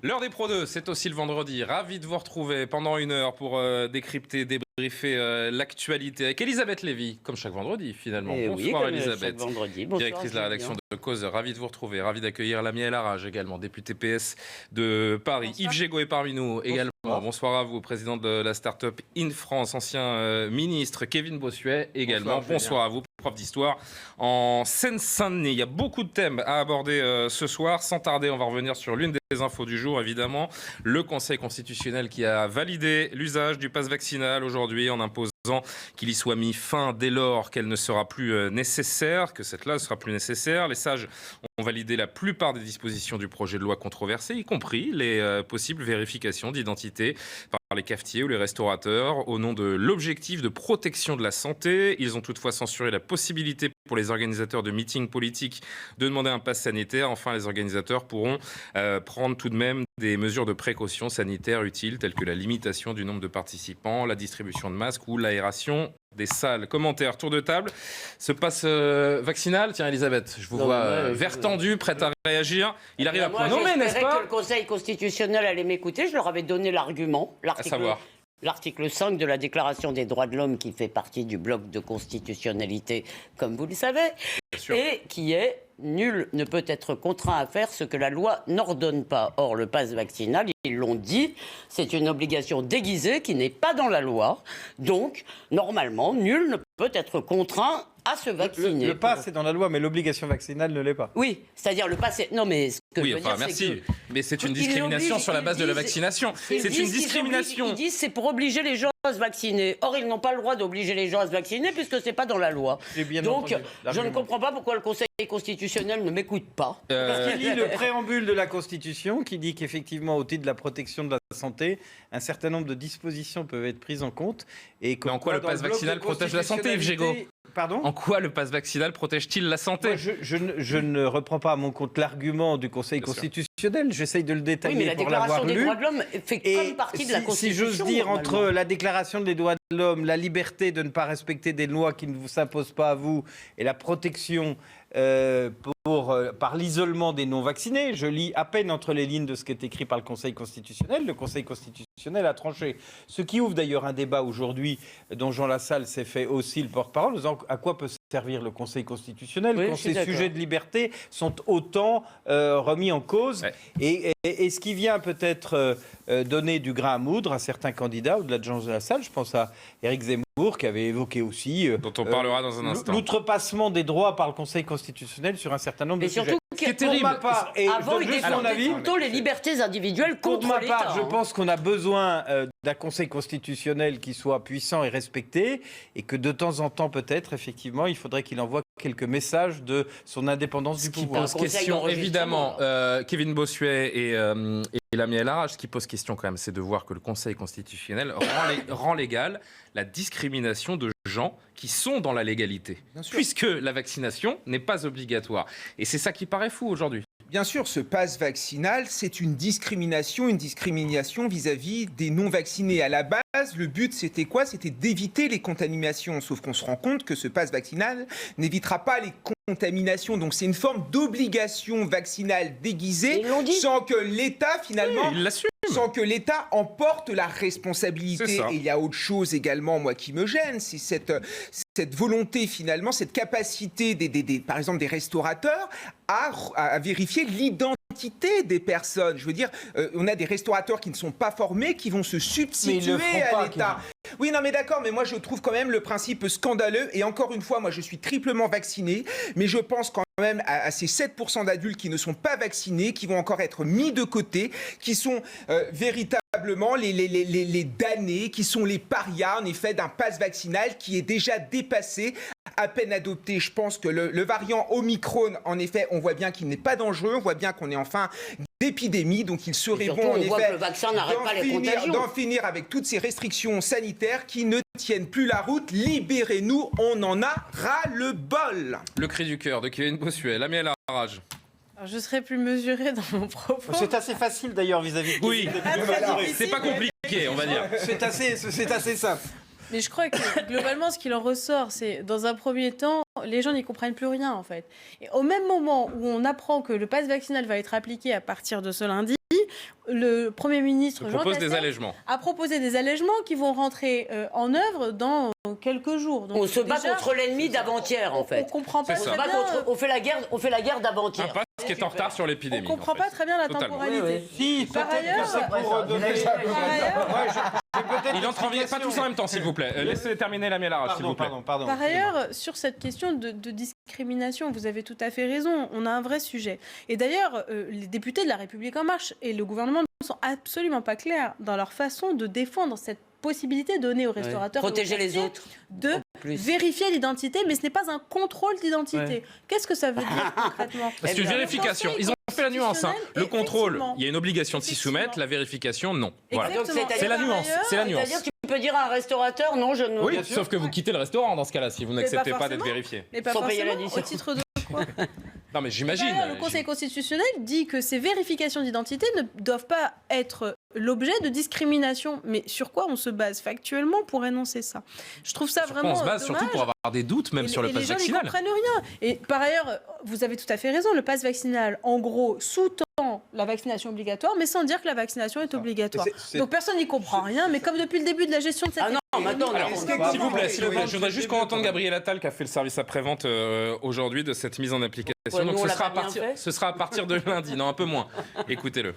L'heure des Pro 2, c'est aussi le vendredi. Ravi de vous retrouver pendant une heure pour décrypter, débriefer l'actualité avec Elisabeth Lévy, comme chaque vendredi finalement. Bonsoir oui, Elisabeth, bonsoir, directrice de la rédaction de Cause. Ravi de vous retrouver. Ravi d'accueillir Lamia El Harraj également, député PS de Paris. Bonsoir. Yves Gégaud est parmi nous également. Bonsoir à vous, président de la start-up In France, ancien ministre. Kevin Bossuet également. Bonsoir à vous, prof d'histoire en Seine-Saint-Denis. Il y a beaucoup de thèmes à aborder ce soir. Sans tarder, on va revenir sur l'une des infos du jour, évidemment. Le Conseil constitutionnel qui a validé l'usage du pass vaccinal aujourd'hui en imposant qu'il y soit mis fin dès lors qu'elle ne sera plus nécessaire, que cette loi ne sera plus nécessaire. Les sages ont validé la plupart des dispositions du projet de loi controversé, y compris les possibles vérifications d'identité par les cafetiers ou les restaurateurs au nom de l'objectif de protection de la santé. Ils ont toutefois censuré la possibilité pour les organisateurs de meetings politiques de demander un pass sanitaire. Enfin, les organisateurs pourront prendre tout de même des mesures de précaution sanitaire utiles telles que la limitation du nombre de participants, la distribution de masques ou l'aération des salles. Commentaires, tour de table. Ce passe vaccinal, tiens Elisabeth, je vous vois vert tendu, prête à réagir. Il arrive à point nommé, n'est-ce pas ? Que le Conseil constitutionnel allait m'écouter, je leur avais donné l'argument, l'article 5 de la Déclaration des droits de l'homme qui fait partie du bloc de constitutionnalité, comme vous le savez, et qui est « nul ne peut être contraint à faire ce que la loi n'ordonne pas ». Or, le pass vaccinal, ils l'ont dit, c'est une obligation déguisée qui n'est pas dans la loi. Donc, normalement, nul ne peut être contraint à se vacciner. Le pass est dans la loi, mais l'obligation vaccinale ne l'est pas. Oui, c'est-à-dire le pass... Non, mais ce que je veux dire, merci. c'est que... Mais c'est une discrimination sur la base de la vaccination. C'est une discrimination. Ils disent c'est pour obliger les gens à se vacciner. Or, ils n'ont pas le droit d'obliger les gens à se vacciner puisque c'est pas dans la loi. Donc, je ne comprends pas pourquoi le Conseil constitutionnel ne m'écoute pas. Parce qu'il lit le préambule de la Constitution qui dit qu'effectivement, au titre de la protection de la santé, un certain nombre de dispositions peuvent être prises en compte. Et mais en quoi le pass vaccinal protège la santé, Yves Gégaud ? Pardon ? En quoi le pass vaccinal protège-t-il la santé ? Moi, je ne reprends pas à mon compte l'argument du Conseil constitutionnel. J'essaye de le détailler pour l'avoir lu. Oui, mais la Déclaration des droits de l'homme fait comme partie de la Constitution. Si j'ose dire, entre la Déclaration des droits de l'homme, la liberté de ne pas respecter des lois qui ne vous s'imposent pas à vous et la protection par l'isolement des non-vaccinés. Je lis à peine entre les lignes de ce qui est écrit par le Conseil constitutionnel. Le Conseil constitutionnel a tranché. Ce qui ouvre d'ailleurs un débat aujourd'hui dont Jean Lassalle s'est fait aussi le porte-parole, en disant à quoi peut servir le Conseil constitutionnel quand ces sujets de liberté sont autant remis en cause. Ouais. Et ce qui vient peut-être donner du grain à moudre à certains candidats, au-delà de Jean Lassalle, je pense à Éric Zemmour qui avait évoqué aussi dont on parlera dans un instant, l'outrepassement des droits par le Conseil constitutionnel sur un certain nombre de sujets. Surtout, ce qui est terrible, pour ma part, et avant, il défendait tout le temps les libertés individuelles contre l'État. Pour ma part, je pense qu'on a besoin d'un Conseil constitutionnel qui soit puissant et respecté, et que de temps en temps, peut-être, effectivement, il faudrait qu'il envoie quelques messages de son indépendance du pouvoir. Ce qui pose question, évidemment, Kevin Bossuet et Lamia El Harraj, ce qui pose question quand même, c'est de voir que le Conseil constitutionnel rend légal la discrimination de gens qui sont dans la légalité, puisque la vaccination n'est pas obligatoire. Et c'est ça qui paraît fou aujourd'hui. Bien sûr, ce pass vaccinal, c'est une discrimination vis-à-vis des non-vaccinés. À la base, le but, c'était quoi ? C'était d'éviter les contaminations. Sauf qu'on se rend compte que ce pass vaccinal n'évitera pas les contaminations. Donc c'est une forme d'obligation vaccinale déguisée sans que l'État, finalement... Oui, il l'assume. Sans que l'État emporte la responsabilité. Et il y a autre chose également, moi, qui me gêne, c'est cette volonté, finalement, cette capacité, par exemple, des restaurateurs à vérifier l'identité des personnes. Je veux dire, on a des restaurateurs qui ne sont pas formés, qui vont se substituer à l'État. Oui, non, mais d'accord, mais moi, je trouve quand même le principe scandaleux. Et encore une fois, moi, je suis triplement vacciné, mais je pense quand même à ces 7% d'adultes qui ne sont pas vaccinés, qui vont encore être mis de côté, qui sont véritablement les damnés, qui sont les parias, en effet, d'un pass vaccinal qui est déjà dépassé, à peine adopté. Je pense que le variant Omicron, en effet, on voit bien qu'il n'est pas dangereux, on voit bien qu'on est en fin d'épidémie, donc il serait bon, en effet, d'en finir avec toutes ces restrictions sanitaires qui ne tiennent plus la route. Libérez-nous, on en a ras-le-bol. Le cri du cœur de Kevin Bossuet, Lamia El Harraj. Alors, je serai plus mesurée dans mon propos. C'est assez facile d'ailleurs vis-à-vis de... Oui, c'est pas compliqué, on va dire. C'est assez simple. Mais je crois que globalement, ce qu'il en ressort, c'est dans un premier temps, les gens n'y comprennent plus rien en fait. Et au même moment où on apprend que le pass vaccinal va être appliqué à partir de ce lundi, le Premier ministre Jean propose des Castex allègements. a proposé des allègements qui vont rentrer en œuvre dans quelques jours. Donc, on se bat contre l'ennemi d'avant-hier, en fait. On comprend pas très bien. On fait la guerre d'avant-hier. Un pass qui est en retard sur l'épidémie. On comprend pas très bien la temporalité. Si, Par ailleurs, il entre pas tous en même temps, s'il vous plaît. Laissez terminer la Miel-Arrache, s'il vous plaît. Pardon. Par ailleurs, sur cette question de discrimination, vous avez tout à fait raison, on a un vrai sujet. Et d'ailleurs, les députés de La République En Marche et le gouvernement ne sont absolument pas clairs dans leur façon de défendre cette possibilité donnée aux restaurateurs protéger les autres de vérifier l'identité, mais ce n'est pas un contrôle d'identité. Qu'est-ce que ça veut dire concrètement? C'est une vérification. Ils ont fait la nuance. Le contrôle, il y a une obligation de s'y soumettre. La vérification, non. Voilà. C'est la nuance. C'est-à-dire tu peux dire à un restaurateur, non, je ne... Oui, sauf que vous quittez le restaurant dans ce cas-là, si vous n'acceptez pas d'être vérifié. Mais pas sans payer forcément, l'addition. au titre de quoi? Non, mais j'imagine. Le Conseil constitutionnel dit que ces vérifications d'identité ne doivent pas être l'objet de discrimination. Mais sur quoi on se base factuellement pour énoncer ça? Je trouve ça vraiment on se base dommage. surtout pour avoir des doutes, même sur le pass vaccinal. Les gens n'y comprennent rien. Et par ailleurs, vous avez tout à fait raison, le pass vaccinal, en gros, sous-tend la vaccination obligatoire, mais sans dire que la vaccination est obligatoire. Donc personne n'y comprend rien, mais comme depuis le début de la gestion de cette... S'il vous plaît, je voudrais juste qu'on entende Gabriel Attal qui a fait le service après-vente aujourd'hui de cette mise en application. Donc ce sera à partir de lundi, non un peu moins. Écoutez-le.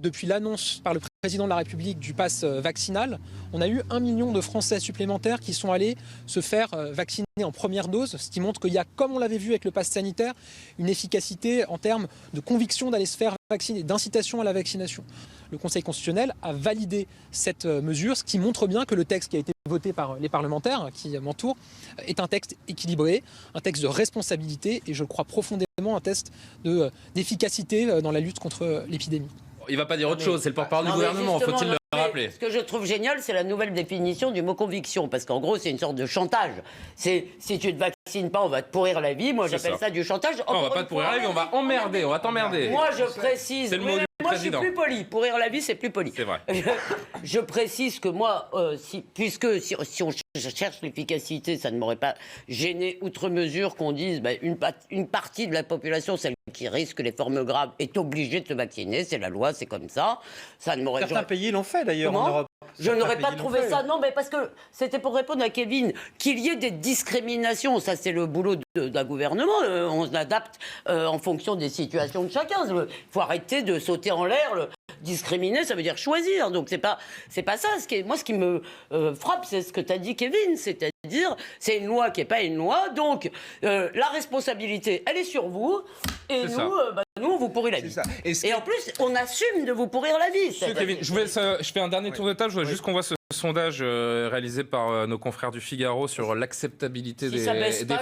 Depuis l'annonce par le président de la République du pass vaccinal, on a eu 1 million de Français supplémentaires qui sont allés se faire vacciner en première dose, ce qui montre qu'il y a, comme on l'avait vu avec le pass sanitaire, une efficacité en termes de conviction d'aller se faire vacciner, d'incitation à la vaccination. Le Conseil constitutionnel a validé cette mesure, ce qui montre bien que le texte qui a été voté par les parlementaires qui m'entourent est un texte équilibré, un texte de responsabilité et je crois profondément un texte d'efficacité dans la lutte contre l'épidémie. Il ne va pas dire autre chose, c'est le porte-parole du gouvernement, faut-il le rappeler. Ce que je trouve génial, c'est la nouvelle définition du mot conviction, parce qu'en gros, c'est une sorte de chantage. C'est si tu ne te vaccines pas, on va te pourrir la vie. Moi, j'appelle ça du chantage. Non, on va pas te pourrir la vie, on va t'emmerder. Moi, je précise. C'est le mot du président. Je suis plus poli. Pourrir la vie, c'est plus poli. C'est vrai. Je précise que moi, puisque si on cherche l'efficacité, ça ne m'aurait pas gêné outre mesure qu'on dise une partie de la population, celle qui risque les formes graves, est obligée de se vacciner. C'est la loi, c'est comme ça. Ça ne m'aurait. Certains pays l'ont fait d'ailleurs en Europe. Je n'aurais pas trouvé ça. Non, mais parce que c'était pour répondre à Kevin, qu'il y ait des discriminations. Ça, c'est le boulot d'un gouvernement. On s'adapte en fonction des situations de chacun. Il faut arrêter de sauter en l'air. Discriminer, ça veut dire choisir. Donc c'est pas ça. Moi, ce qui me frappe, c'est ce que tu as dit, Kevin. C'est-à-dire, c'est une loi qui n'est pas une loi. Donc la responsabilité, elle est sur vous. Et nous, on vous pourrit la vie. Et en plus, on assume de vous pourrir la vie. Kevin, je fais un dernier tour de table. Je voudrais juste qu'on voit ce sondage réalisé par nos confrères du Figaro sur l'acceptabilité des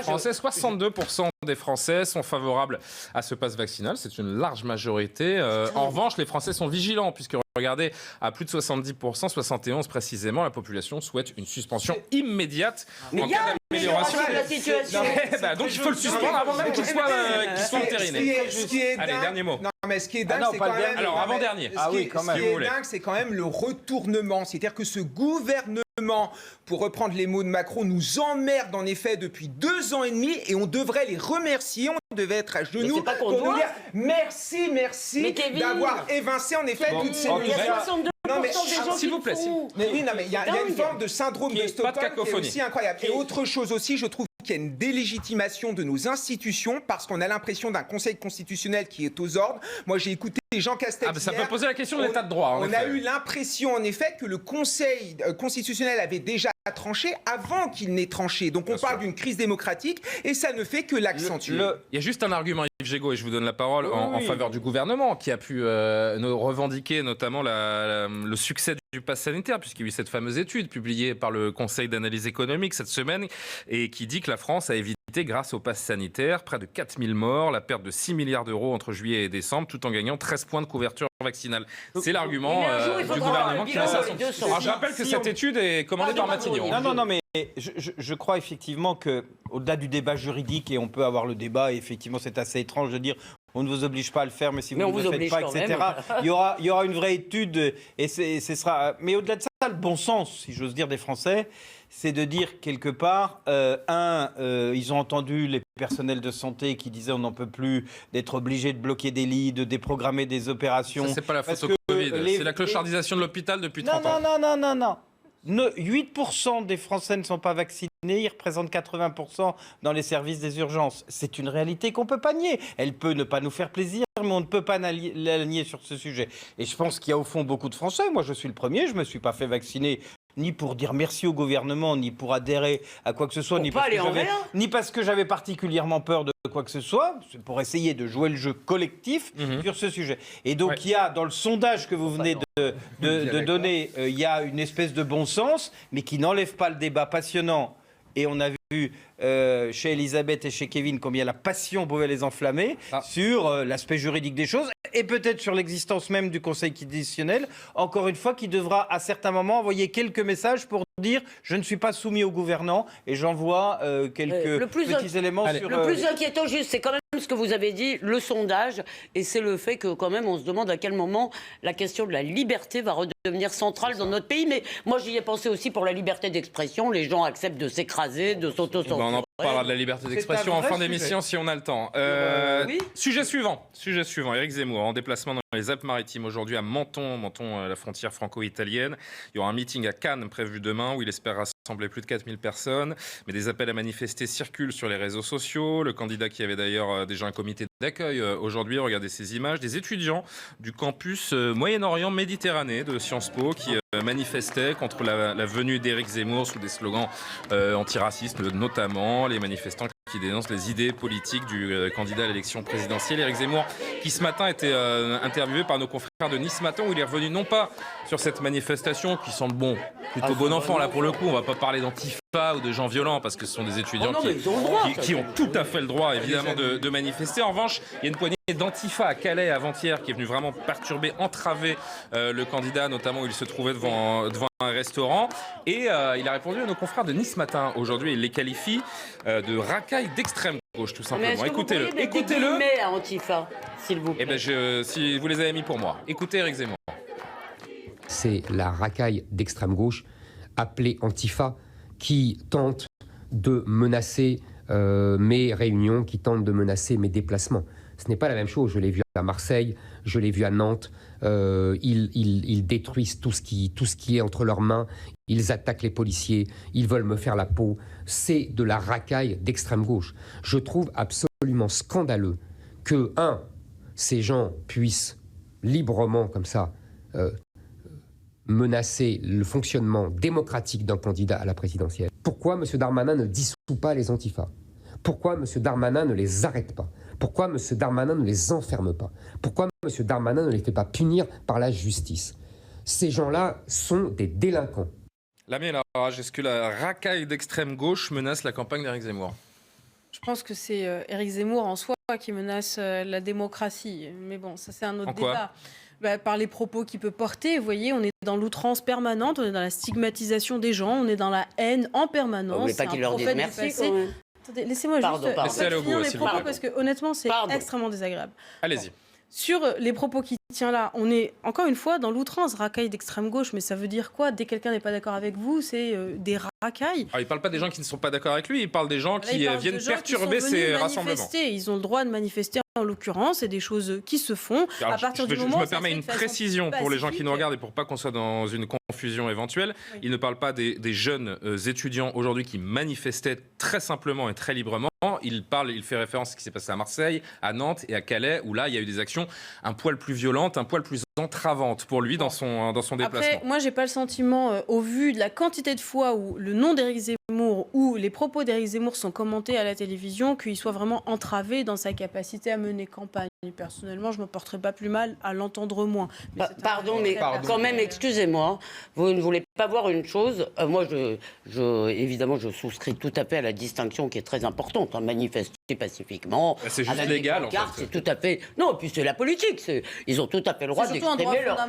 Français. 62% des Français sont favorables à ce pass vaccinal. C'est une large majorité. En revanche, les Français sont vigilants puisque regardez, à plus de 70%, 71% précisément, la population souhaite une suspension immédiate en cas d'amélioration de la situation. Donc il faut le suspendre avant même qu'il soit entériné. Allez, dernier mot. Non, mais ce qui est dingue, c'est quand même... Alors, avant-dernier. Ce qui est dingue, c'est quand même le retournement. C'est-à-dire que ce gouvernement, pour reprendre les mots de Macron, nous emmerde en effet depuis 2 ans et demi et on devrait les remercier. On devait être à genoux pour nous dire merci d'avoir évincé en effet toutes ces mesures. Non, mais s'il vous plaît. Mais oui, non, mais il y a une forme de syndrome de Stockholm qui est aussi incroyable. Et autre chose aussi, je trouve qu'il y a une délégitimation de nos institutions parce qu'on a l'impression d'un Conseil constitutionnel qui est aux ordres. Moi, j'ai écouté Jean Castex. Ça peut poser la question de l'état de droit. On a eu l'impression, en effet, que le Conseil constitutionnel avait déjà tranché avant qu'il n'ait tranché. Donc, on parle d'une crise démocratique et ça ne fait que l'accentuer. Il y a juste un argument, Yves Gégaud, et je vous donne la parole, en faveur du gouvernement qui a pu revendiquer notamment le succès du pass sanitaire, puisqu'il y a eu cette fameuse étude publiée par le Conseil d'analyse économique cette semaine et qui dit que la France a évité, grâce au pass sanitaire, près de 4000 morts, la perte de 6 milliards d'euros entre juillet et décembre, tout en gagnant 13 points de couverture vaccinale. C'est l'argument du gouvernement qui met ça sur... Alors, je rappelle que cette étude est commandée par Matignon. Non, mais je crois effectivement qu'au-delà du débat juridique, et on peut avoir le débat, et effectivement c'est assez étrange de dire on ne vous oblige pas à le faire, mais si vous ne le faites pas, etc. Il y aura une vraie étude, et ce sera... Mais au-delà de ça, le de bon sens, si j'ose dire, des Français, c'est de dire quelque part, ils ont entendu les personnels de santé qui disaient on n'en peut plus d'être obligé de bloquer des lits, de déprogrammer des opérations. Ça, c'est pas la faute au Covid, c'est la clochardisation de l'hôpital depuis 30 ans. Non. 8% des Français ne sont pas vaccinés, ils représentent 80% dans les services des urgences. C'est une réalité qu'on ne peut pas nier. Elle peut ne pas nous faire plaisir, mais on ne peut pas la nier sur ce sujet. Et je pense qu'il y a au fond beaucoup de Français. Moi, je suis le premier, je ne me suis pas fait vacciner ni pour dire merci au gouvernement, ni pour adhérer à quoi que ce soit, ni parce que j'avais particulièrement peur de quoi que ce soit, c'est pour essayer de jouer le jeu collectif sur ce sujet. Et donc, il y a, dans le sondage que vous venez de donner, il y a une espèce de bon sens, mais qui n'enlève pas le débat passionnant. Et on a vu chez Elisabeth et chez Kevin combien la passion pouvait les enflammer sur l'aspect juridique des choses et peut-être sur l'existence même du Conseil constitutionnel, encore une fois, qui devra à certains moments envoyer quelques messages pour dire je ne suis pas soumis au gouvernant et j'envoie quelques petits éléments sur... Le plus inquiétant, juste, c'est quand même ce que vous avez dit, le sondage, et c'est le fait que quand même on se demande à quel moment la question de la liberté va redevenir centrale dans notre pays. Mais moi j'y ai pensé aussi pour la liberté d'expression, les gens acceptent de s'écraser, de s'auto-censurer. On en parlera de la liberté d'expression en fin d'émission si on a le temps. Oui. Sujet suivant, Éric Zemmour en déplacement dans les Alpes-Maritimes aujourd'hui à Menton, la frontière franco-italienne. Il y aura un meeting à Cannes prévu demain où il espère rassembler plus de 4000 personnes. Mais des appels à manifester circulent sur les réseaux sociaux. Le candidat qui avait d'ailleurs déjà un comité d'accueil aujourd'hui, regardez ces images, des étudiants du campus Moyen-Orient Méditerranée de Sciences Po qui manifestaient contre la venue d'Éric Zemmour sous des slogans antiracistes notamment. Les manifestants qui dénoncent les idées politiques du candidat à l'élection présidentielle. Éric Zemmour, qui ce matin était interviewé par nos confrères de Nice Matin, où il est revenu non pas sur cette manifestation qui semble plutôt bon enfant, là pour le coup, on va pas parler d'antifa ou de gens violents, parce que ce sont des étudiants qui ont tout à fait le droit, évidemment, de manifester. En revanche, il y a une poignée d'antifa à Calais avant-hier qui est venue vraiment perturber, entraver le candidat, notamment où il se trouvait devant un restaurant. Et il a répondu à nos confrères de Nice Matin. Aujourd'hui, il les qualifie de racailles d'extrême gauche, tout simplement. Écoutez-le. Écoutez-le. Mais à Antifa, s'il vous plaît. Si vous les avez mis pour moi. Écoutez Éric Zemmour. C'est la racaille d'extrême gauche appelée Antifa qui tente de menacer mes réunions, qui tente de menacer mes déplacements. Ce n'est pas la même chose. Je l'ai vu à Marseille, je l'ai vu à Nantes. Ils détruisent tout ce qui est entre leurs mains. Ils attaquent les policiers. Ils veulent me faire la peau. C'est de la racaille d'extrême gauche. Je trouve absolument scandaleux que, ces gens puissent librement, comme ça, menacer le fonctionnement démocratique d'un candidat à la présidentielle. Pourquoi M. Darmanin ne dissout pas les antifas ? Pourquoi M. Darmanin ne les arrête pas ? Pourquoi M. Darmanin ne les enferme pas ? Pourquoi M. Darmanin ne les fait pas punir par la justice ? Ces gens-là sont des délinquants. Lamine Larage, est-ce que la racaille d'extrême gauche menace la campagne d'Éric Zemmour ? Je pense que c'est Éric Zemmour en soi qui menace la démocratie. Mais bon, ça c'est un autre débat. Par les propos qu'il peut porter, vous voyez, on est dans l'outrance permanente, on est dans la stigmatisation des gens, on est dans la haine en permanence. Vous voulez pas qu'il leur dise merci quand même. Attendez, laissez-moi juste finir mes propos parce que honnêtement c'est extrêmement désagréable. Allez-y. Bon. Sur les propos qu'il tient là, on est encore une fois dans l'outrance, racaille d'extrême gauche, mais ça veut dire quoi ? Dès que quelqu'un n'est pas d'accord avec vous, c'est des racailles. Alors, il ne parle pas des gens qui ne sont pas d'accord avec lui, il parle des gens qui viennent perturber ces rassemblements. Ils ont le droit de manifester. En l'occurrence, c'est des choses qui se font. Alors, à partir du moment je me permets une précision pour les gens qui nous regardent et pour pas qu'on soit dans une confusion éventuelle. Oui. Il ne parle pas des jeunes étudiants aujourd'hui qui manifestaient très simplement et très librement. Il fait référence à ce qui s'est passé à Marseille, à Nantes et à Calais, où là, il y a eu des actions un poil plus violentes, un poil plus entravantes pour lui dans son déplacement. Après, moi, j'ai pas le sentiment, au vu de la quantité de fois où le nom d'Éric Zemmour ou les propos d'Éric Zemmour sont commentés à la télévision, qu'il soit vraiment entravé dans sa capacité à mener campagne. Et personnellement, je ne me porterais pas plus mal à l'entendre moins. Pardon, mais quand même, excusez-moi, vous ne voulez pas voir une chose. Moi, évidemment, je souscris tout à fait à la distinction qui est très importante. Manifester pacifiquement. C'est juste légal, en fait. C'est tout à fait... Non, et puis c'est la politique. Ils ont tout à fait le droit d'exprimer leur...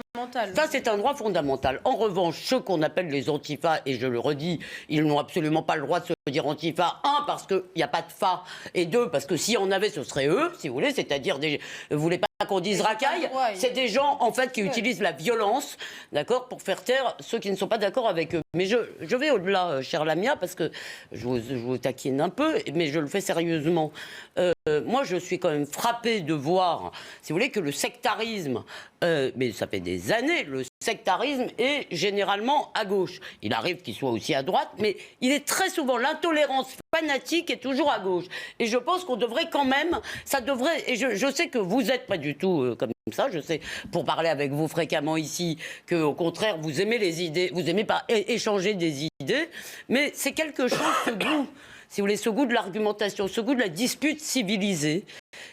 Ça, c'est un droit fondamental. En revanche, ceux qu'on appelle les antifas, et je le redis, ils n'ont absolument pas le droit de se dire antifa. Parce qu'il n'y a pas de fa. Et deux, parce que s'il y en avait, ce serait eux, si vous voulez. C'est-à-dire, vous voulez pas qu'on dise racaille, c'est des gens en fait qui utilisent la violence, d'accord, pour faire taire ceux qui ne sont pas d'accord avec eux. Mais je vais au-delà, cher Lamia, parce que je vous taquine un peu, mais je le fais sérieusement. Moi, je suis quand même frappée de voir, si vous voulez, que le sectarisme, mais ça fait des années, le sectarisme est généralement à gauche. Il arrive qu'il soit aussi à droite, mais il est très souvent, l'intolérance fanatique est toujours à gauche. Et je pense qu'on devrait quand même, ça devrait, et je sais que vous n'êtes pas du tout comme ça, je sais, pour parler avec vous fréquemment ici, qu'au contraire, vous aimez les idées, vous aimez pas échanger des idées, mais c'est quelque chose, ce goût, si vous voulez, ce goût de l'argumentation, ce goût de la dispute civilisée,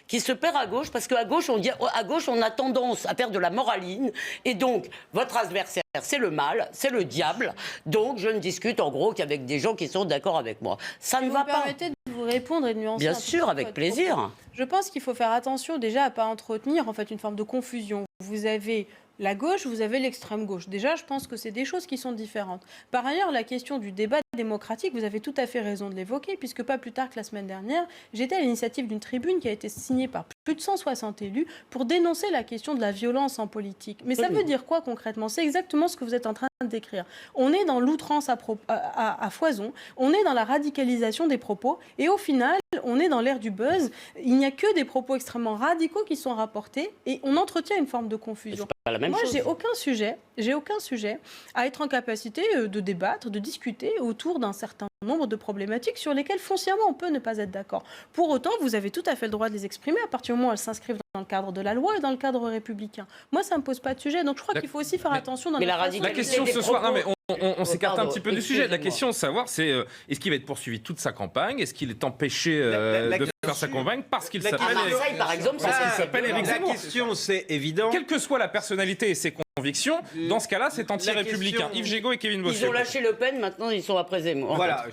qui se perd à gauche, parce qu'à gauche, on a tendance à faire de la moraline, et donc, votre adversaire, c'est le mal, c'est le diable, donc je ne discute en gros qu'avec des gens qui sont d'accord avec moi. Ça ne va pas. Vous permettez de vous répondre et de nuancer? Bien sûr, avec plaisir. Je pense qu'il faut faire attention déjà à ne pas entretenir en fait une forme de confusion. Vous avez la gauche, vous avez l'extrême gauche. Déjà, je pense que c'est des choses qui sont différentes. Par ailleurs, la question du débat démocratique, vous avez tout à fait raison de l'évoquer, puisque pas plus tard que la semaine dernière, j'étais à l'initiative d'une tribune qui a été signée par plus de 160 élus pour dénoncer la question de la violence en politique. Mais ça veut dire quoi concrètement? C'est exactement ce que vous êtes en train de décrire. On est dans l'outrance à foison, on est dans la radicalisation des propos, et au final, on est dans l'ère du buzz. Il n'y a que des propos extrêmement radicaux qui sont rapportés, et on entretient une forme de confusion. Moi, j'ai aucun sujet à être en capacité de débattre, de discuter autour d'un certain nombre de problématiques sur lesquelles foncièrement on peut ne pas être d'accord. Pour autant, vous avez tout à fait le droit de les exprimer à partir du moment où elles s'inscrivent dans le cadre de la loi et dans le cadre républicain. Moi, ça ne me pose pas de sujet, donc je crois qu'il faut aussi faire attention dans la question ce soir. Non, mais on s'écarte un petit peu du sujet. La question de savoir, c'est est-ce qu'il va être poursuivi toute sa campagne? Est-ce qu'il est empêché de faire sa campagne parce qu'il s'appelle Éric Zemmour? La question, c'est évident. Quelle que soit la personnalité et ses convictions, dans ce cas-là, c'est anti-républicain. Yves Gégaud et Kevin Bossuet. Ils ont lâché Le Pen, maintenant ils sont après Zemmour. Voilà.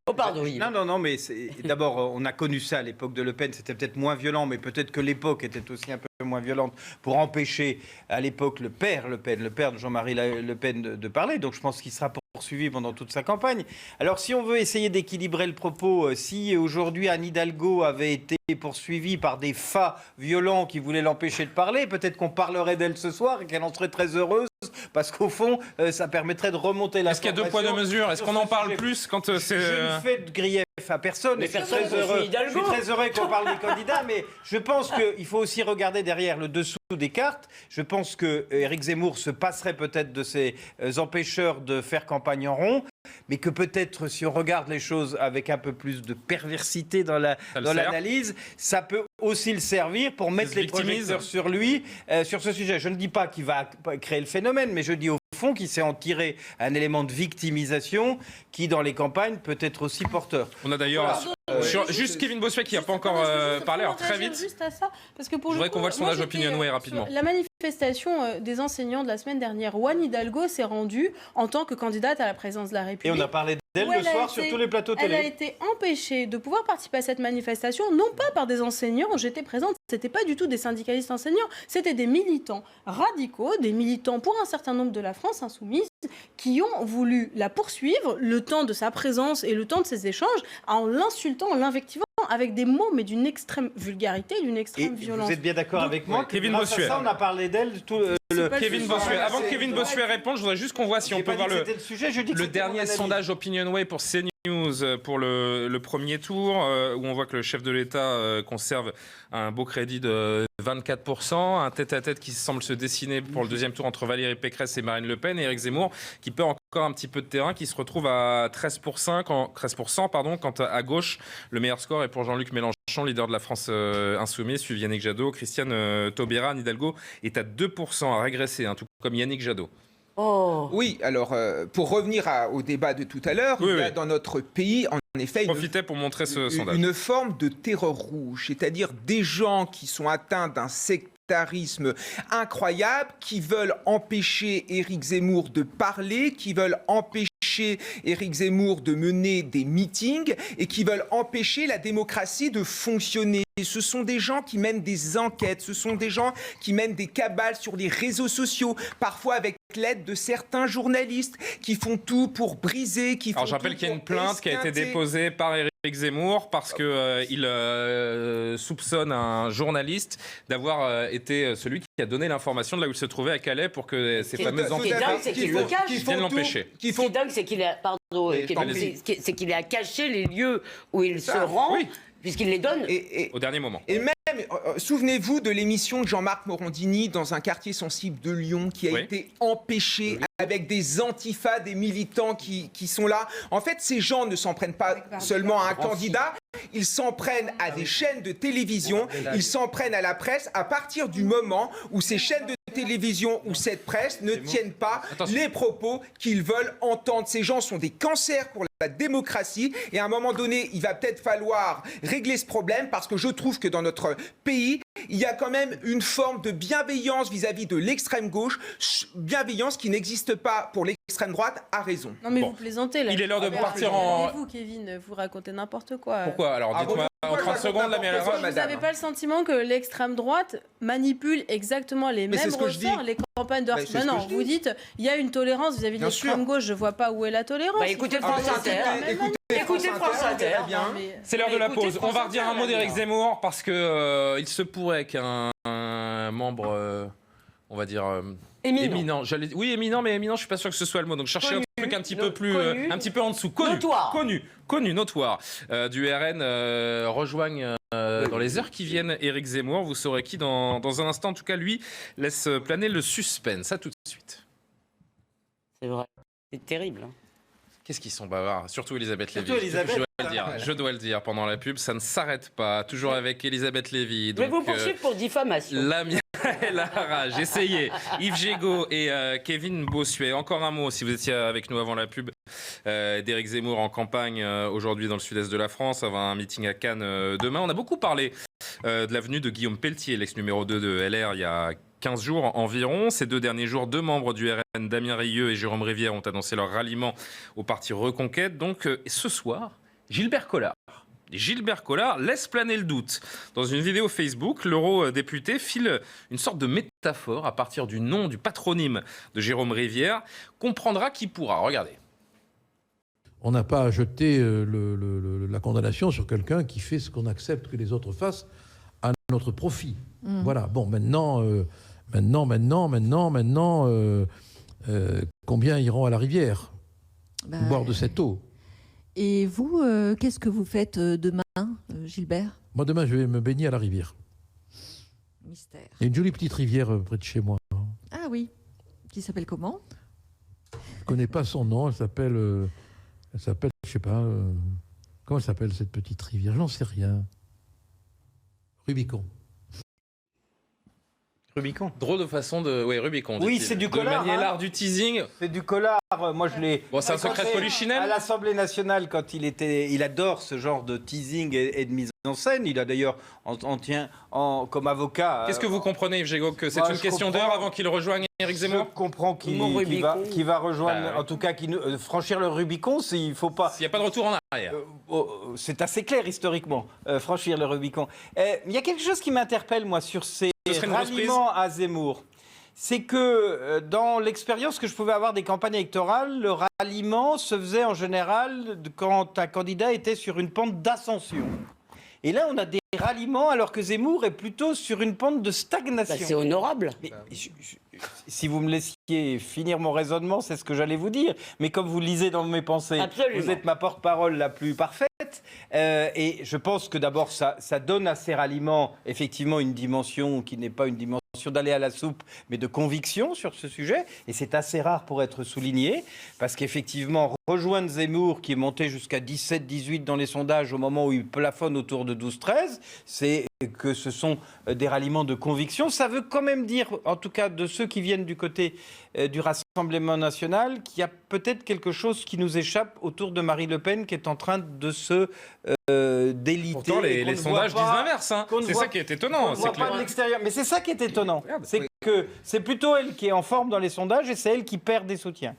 Oh, pardon, Yves. Non, mais d'abord, on a connu ça à l'époque de Le Pen. C'était peut-être moins violent, mais peut-être que l'époque était aussi un peu moins violente pour empêcher, à l'époque, le père de Jean-Marie Le Pen de parler. Donc je pense qu'il sera poursuivi pendant toute sa campagne. Alors si on veut essayer d'équilibrer le propos, si aujourd'hui Anne Hidalgo avait été poursuivie par des fats violents qui voulaient l'empêcher de parler, peut-être qu'on parlerait d'elle ce soir et qu'elle en serait très heureuse, parce qu'au fond, ça permettrait de remonter la. Est-ce qu'il y a 2 poids 2 mesures? Est-ce qu'on en parle plus quand c'est... Je ne fais de grief à personne. Je suis très heureux qu'on parle des candidats, mais je pense qu'il faut aussi regarder derrière le dessous des cartes. Je pense que Éric Zemmour se passerait peut-être de ces empêcheurs de faire campagne en rond, mais que peut-être si on regarde les choses avec un peu plus de perversité dans l'analyse, ça peut aussi le servir pour mettre les projecteurs sur lui, sur ce sujet. Je ne dis pas qu'il va créer le phénomène, mais je dis au fond qu'il s'est en tiré un élément de victimisation qui, dans les campagnes, peut être aussi porteur. On a d'ailleurs... juste Kevin Bossuet qui n'a pas encore parlé, alors très vite. Juste à ça, parce que pour je voudrais qu'on voit le sondage Opinionway rapidement. La manifestation des enseignants de la semaine dernière, où Anne Hidalgo s'est rendue en tant que candidate à la présidence de la République. Et on a parlé d'elle le soir sur tous les plateaux télé. Elle a été empêchée de pouvoir participer à cette manifestation, non pas par des enseignants, j'étais présente, c'était pas du tout des syndicalistes enseignants, c'était des militants radicaux, des militants pour un certain nombre de la France insoumise, qui ont voulu la poursuivre le temps de sa présence et le temps de ses échanges, en l'insultant, en l'invectivant avec des mots, mais d'une extrême vulgarité, d'une extrême violence. Vous êtes bien d'accord avec moi? Kevin Bossuet. Ça, on a parlé d'elle. Kevin Bossuet. Avant que Kevin Bossuet réponde, je voudrais juste qu'on voit si on peut voir le dernier sondage Opinionway pour CNews pour le premier tour, où on voit que le chef de l'État conserve un beau crédit de 24%, un tête-à-tête qui semble se dessiner pour le deuxième tour entre Valérie Pécresse et Marine Le Pen, et Éric Zemmour qui perd encore un petit peu de terrain, qui se retrouve à 13%, quand à gauche, le meilleur score est pour Jean-Luc Mélenchon, leader de la France insoumise, suivi Yannick Jadot. Christiane Taubira, Anne Hidalgo est à 2%, à régresser, tout comme Yannick Jadot. Oh. Oui, alors pour revenir au débat de tout à l'heure, il y a dans notre pays en effet pour montrer ce sondage. Une forme de terreur rouge, c'est-à-dire des gens qui sont atteints d'un sectarisme incroyable, qui veulent empêcher Éric Zemmour de parler, qui veulent empêcher Éric Zemmour de mener des meetings et qui veulent empêcher la démocratie de fonctionner. Ce sont des gens qui mènent des enquêtes, ce sont des gens qui mènent des cabales sur les réseaux sociaux, parfois avec l'aide de certains journalistes qui font tout pour briser, Alors je rappelle qu'il y a une plainte qui a été déposée par Éric Éric Zemmour parce qu'il soupçonne un journaliste d'avoir été celui qui a donné l'information de là où il se trouvait à Calais pour que ces fameux enfants c'est qu'il le cache. viennent l'empêcher. Ce qui est dingue, c'est qu'il c'est qu'il a caché les lieux où il se rend, puisqu'il les donne au dernier moment. Et même, souvenez-vous de l'émission de Jean-Marc Morandini dans un quartier sensible de Lyon qui a été empêché avec des antifas, des militants qui sont là. En fait, ces gens ne s'en prennent pas seulement à un candidat, ils s'en prennent à des chaînes de télévision, ils s'en prennent à la presse à partir du moment où ces chaînes de télévision ou cette presse ne tiennent pas les propos qu'ils veulent entendre. Ces gens sont des cancers pour la démocratie et à un moment donné, il va peut-être falloir régler ce problème parce que je trouve que dans notre pays, il y a quand même une forme de bienveillance vis-à-vis de l'extrême gauche, bienveillance qui n'existe pas pour l'extrême droite, à raison. Non mais vous plaisantez là. Il est l'heure de partir en... Vous, Kevin, vous racontez n'importe quoi. Pourquoi? Alors dites-moi en 30 secondes, la mienne. Vous n'avez pas le sentiment que l'extrême droite manipule exactement les mêmes ressorts, les campagnes de harcèlement? Non, vous dites, il y a une tolérance vis-à-vis de l'extrême gauche, je ne vois pas où est la tolérance. Écoutez France Inter. Écoutez France Inter. C'est l'heure de la pause. On va redire un mot d'Éric Zemmour parce que il se pourrait qu'un membre, on va dire éminent. Oui, éminent, mais éminent, je suis pas sûr que ce soit le mot. Donc cherchez un truc un petit peu plus, un petit peu en dessous, connu, notoire, du RN rejoignent dans les heures qui viennent Éric Zemmour. Vous saurez qui dans un instant. En tout cas, lui laisse planer le suspense. À tout de suite. C'est vrai, c'est terrible. Qu'est-ce qu'ils sont bavards, surtout Elisabeth Lévy. Je dois le dire, pendant la pub, ça ne s'arrête pas. Toujours avec Elisabeth Lévy. Je vais vous poursuivre pour diffamation. La mienne et la rage. Essayez. Yves Gégaud et Kevin Bossuet. Encore un mot, si vous étiez avec nous avant la pub, d'Éric Zemmour en campagne aujourd'hui dans le sud-est de la France, avant un meeting à Cannes demain. On a beaucoup parlé de la venue de Guillaume Pelletier, l'ex-numéro 2 de LR, il y a 15 jours environ. Ces 2 derniers jours, 2 membres du RN, Damien Rieu et Jérôme Rivière, ont annoncé leur ralliement au parti Reconquête. Donc ce soir, Gilbert Collard laisse planer le doute. Dans une vidéo Facebook, l'eurodéputé file une sorte de métaphore à partir du nom, du patronyme de Jérôme Rivière. Comprendra qui pourra. Regardez. On n'a pas à jeter la condamnation sur quelqu'un qui fait ce qu'on accepte que les autres fassent à notre profit. Voilà. Bon, maintenant, combien iront à la rivière boire de cette eau? Et vous, qu'est-ce que vous faites demain, Gilbert? Moi, demain, je vais me baigner à la rivière. Mystère. Il y a une jolie petite rivière près de chez moi. Ah oui. Qui s'appelle comment? Je ne connais pas son nom. Elle s'appelle, je sais pas, comment elle s'appelle cette petite rivière? Je n'en sais rien. Rubicon. Rubicon. Drôle de façon de... Oui, Rubicon. Oui, c'est du Collard. De manier l'art du teasing. C'est du Collard. Moi, je l'ai... Bon, c'est un secret de Polichinelle. À l'Assemblée nationale, quand il adore ce genre de teasing et de mise en scène. Il a d'ailleurs comme avocat... Qu'est-ce que vous comprenez, Yves Gégaud, que c'est une question d'heure avant qu'il rejoigne Éric Zemmour? Je comprends qu'il va rejoindre, en tout cas, franchir le Rubicon, il ne faut pas... S'il n'y a pas de retour en arrière. C'est assez clair historiquement, franchir le Rubicon. Il y a quelque chose qui m'interpelle, moi, sur ces ralliements à Zemmour. C'est que dans l'expérience que je pouvais avoir des campagnes électorales, le ralliement se faisait en général quand un candidat était sur une pente d'ascension. Et là, on a des ralliements alors que Zemmour est plutôt sur une pente de stagnation. C'est honorable. Mais, si vous me laissiez finir mon raisonnement, c'est ce que j'allais vous dire. Mais comme vous lisez dans mes pensées, absolument, vous êtes ma porte-parole la plus parfaite. Et je pense que d'abord, ça donne à ces ralliements effectivement une dimension qui n'est pas une dimension d'aller à la soupe, mais de conviction sur ce sujet. Et c'est assez rare pour être souligné, parce qu'effectivement, rejoindre Zemmour, qui est monté jusqu'à 17-18 dans les sondages au moment où il plafonne autour de 12-13, c'est que ce sont des ralliements de conviction. Ça veut quand même dire, en tout cas de ceux qui viennent du côté du Rassemblement national, qu'il y a peut-être quelque chose qui nous échappe autour de Marine Le Pen, qui est en train de se déliter. Pourtant, les sondages disent l'inverse. Hein. C'est ça qui est étonnant. C'est pas de l'extérieur. Mais c'est ça qui est étonnant. C'est que c'est plutôt elle qui est en forme dans les sondages et c'est elle qui perd des soutiens.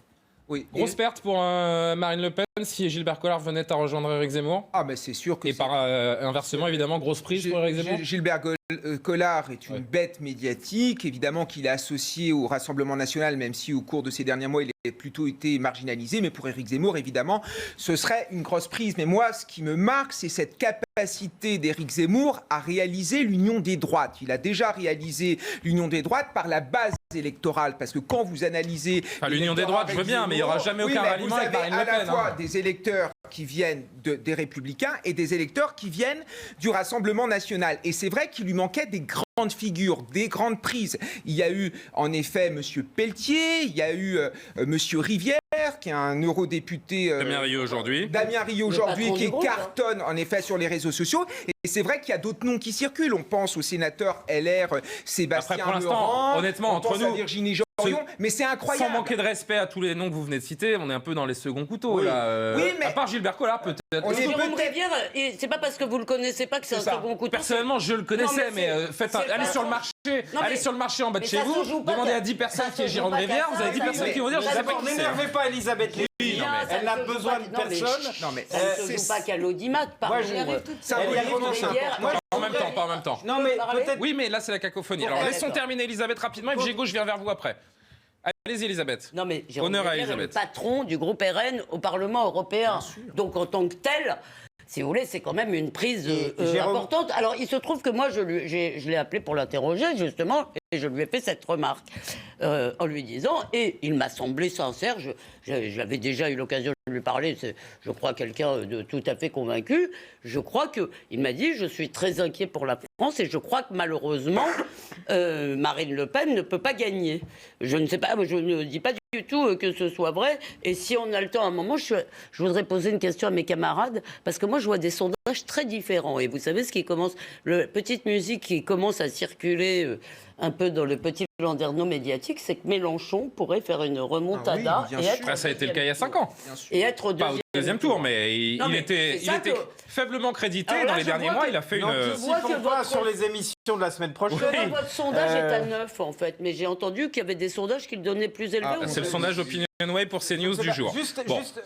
Oui. Grosse perte pour Marine Le Pen si Gilbert Collard venait à rejoindre Éric Zemmour. Ah, mais c'est sûr que... Et par inversement, évidemment, grosse prise pour Éric Zemmour. Gilbert Collard est une bête médiatique, évidemment qu'il est associé au Rassemblement national, même si au cours de ces derniers mois, il a plutôt été marginalisé. Mais pour Éric Zemmour, évidemment, ce serait une grosse prise. Mais moi, ce qui me marque, c'est cette capacité d'Éric Zemmour à réaliser l'union des droites. Il a déjà réalisé l'union des droites par la base électorale, parce que quand vous analysez... l'union des droites, je veux bien, mais il n'y aura jamais aucun ralliement avec Marine Le Pen. Vous avez à la fois des électeurs qui viennent des Républicains et des électeurs qui viennent du Rassemblement national. Et c'est vrai qu'il lui manquait des grandes figures, des grandes prises. Il y a eu en effet M. Pelletier, il y a eu M. Rivière, qui est un eurodéputé... Damien Rieu aujourd'hui, qui cartonne en effet sur les réseaux sociaux. Et c'est vrai qu'il y a d'autres noms qui circulent. On pense au sénateur LR Sébastien Après, pour l'instant, honnêtement, entre nous, Virginie Jorion, mais c'est incroyable. Sans manquer de respect à tous les noms que vous venez de citer, on est un peu dans les seconds couteaux. Là. Oui, mais... À part Gilbert Collard, peut-être. Jérôme Rivière, c'est pas parce que vous le connaissez pas que c'est un second couteau. Personnellement, je le connaissais, allez sur le marché. Allez sur le marché en bas de chez vous, demandez à 10 personnes qui est Jérôme Rivière, vous avez 10 personnes qui vont dire je sais pas qui c'est. N'énervez pas Elisabeth Lévy, elle n'a besoin de personne. Ça ne se joue pas qu'à l'audimat, pardon. Pas en même temps. Non, mais peut-être. Oui, mais là c'est la cacophonie. Alors laissons terminer Elisabeth rapidement et puis je viens vers vous après. Allez-y Elisabeth. Non mais Jérôme Rivière est le patron du groupe RN au Parlement européen. Donc en tant que tel, si vous voulez, c'est quand même une prise importante. Alors il se trouve que moi je l'ai appelé pour l'interroger justement et je lui ai fait cette remarque en lui disant, et il m'a semblé sincère, j'avais déjà eu l'occasion de lui parler, c'est je crois quelqu'un de tout à fait convaincu, je crois qu'il m'a dit je suis très inquiet pour la France et je crois que malheureusement Marine Le Pen ne peut pas gagner. Je ne sais pas, je ne dis pas du tout que ce soit vrai, et si on a le temps à un moment, je voudrais poser une question à mes camarades, parce que moi je vois des sondages très différents, et vous savez ce qui commence, petite musique qui commence à circuler un peu dans le petit landerneau médiatique, c'est que Mélenchon pourrait faire une remontada et être... Ça a été le cas il y a 5 ans. Et être au deuxième tour, mais il était faiblement crédité dans les derniers mois. Il a fait une... sur les émissions de la semaine prochaine. Votre sondage est à 9 en fait, mais j'ai entendu qu'il y avait des sondages qui le donnaient plus élevé. C'est le sondage OpinionWay pour CNews du jour. Juste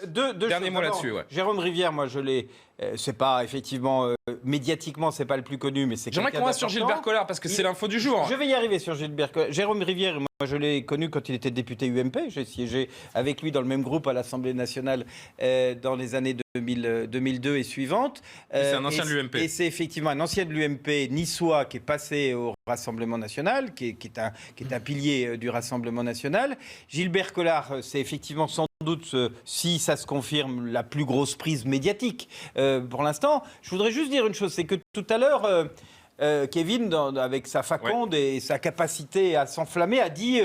deux derniers mots là-dessus. Jérôme Rivière, moi je l'ai... c'est pas effectivement médiatiquement c'est pas le plus connu, mais c'est j'aimerais qu'on reste sur Gilbert Collard parce que c'est l'info du jour. Je vais y arriver sur Gilbert Collard. Jérôme Rivière, moi je l'ai connu quand il était député UMP. J'ai siégé avec lui dans le même groupe à l'Assemblée nationale dans les années 2002 et suivantes. C'est un ancien de l'UMP. Et c'est effectivement un ancien de l'UMP niçois qui est passé au Rassemblement national, qui est un pilier du Rassemblement national. Gilbert Collard, c'est effectivement sans doute, si ça se confirme, la plus grosse prise médiatique pour l'instant. Je voudrais juste dire une chose, c'est que tout à l'heure, Kevin, avec sa faconde et sa capacité à s'enflammer, a dit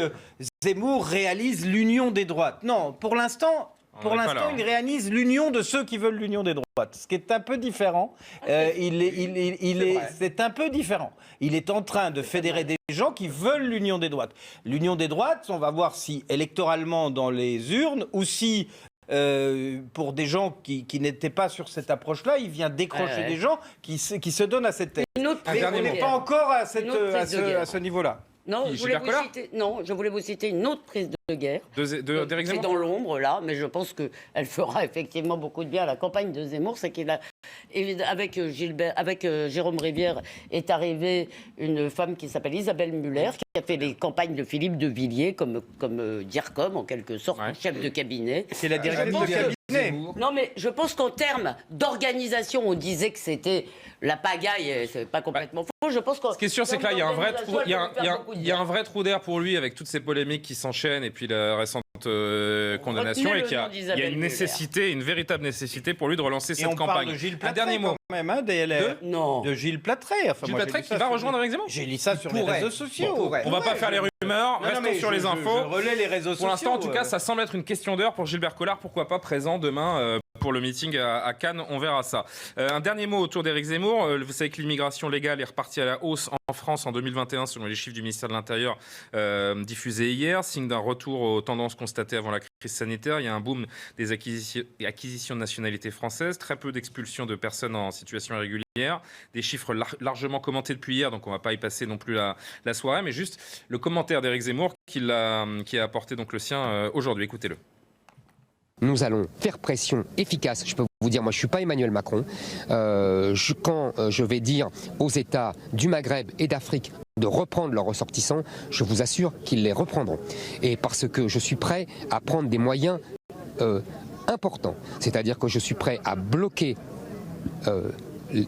Zemmour réalise l'union des droites. Non, pour l'instant, il réalise l'union de ceux qui veulent l'union des droites, ce qui est un peu différent. C'est un peu différent. Il est en train de fédérer des gens qui veulent l'union des droites. L'union des droites, on va voir si électoralement dans les urnes ou si pour des gens qui n'étaient pas sur cette approche-là, il vient décrocher des gens qui se donnent à cette thèse. On n'est pas encore à ce niveau-là. Non, je voulais vous citer une autre prise de guerre. C'est dans l'ombre, là, mais je pense qu'elle fera effectivement beaucoup de bien à la campagne de Zemmour. C'est qu'il a, avec Jérôme Rivière, est arrivée une femme qui s'appelle Isabelle Muller, qui a fait les campagnes de Philippe de Villiers, comme DIRCOM, en quelque sorte, chef de cabinet. C'est la directrice de cabinet. Non, mais je pense qu'en termes d'organisation, on disait que c'était la pagaille, c'est pas complètement faux. Je pense que ce qui est sûr, c'est que là, il y a un vrai trou, il y a un vrai trou d'air pour lui avec toutes ces polémiques qui s'enchaînent et puis la récente condamnation, et qu'il y a une nécessité, une véritable nécessité pour lui de relancer cette campagne. On parle de Gilles Platrey, un dernier mot. Quand même, DLR. De Gilles Platrey. Gilles Platrey qui va rejoindre avec Zemmour. J'ai lu ça sur les réseaux sociaux. On va pas faire les rumeurs, restons sur les infos. Je relais les réseaux sociaux. Pour l'instant, en tout cas, ça semble être une question d'heure pour Gilbert Collard. Pourquoi pas présent demain pour le meeting à Cannes, on verra ça. Un dernier mot autour d'Éric Zemmour. Vous savez que l'immigration légale est repartie à la hausse en France en 2021 selon les chiffres du ministère de l'Intérieur diffusés hier. Signe d'un retour aux tendances constatées avant la crise sanitaire. Il y a un boom des acquisitions de nationalité française, très peu d'expulsions de personnes en situation irrégulière. Des chiffres largement commentés depuis hier, donc on ne va pas y passer non plus la soirée, mais juste le commentaire d'Éric Zemmour qui a apporté donc le sien aujourd'hui. Écoutez-le. Nous allons faire pression efficace, je peux vous dire, moi je ne suis pas Emmanuel Macron. Quand je vais dire aux États du Maghreb et d'Afrique de reprendre leurs ressortissants, je vous assure qu'ils les reprendront. Et parce que je suis prêt à prendre des moyens importants. C'est-à-dire que je suis prêt à bloquer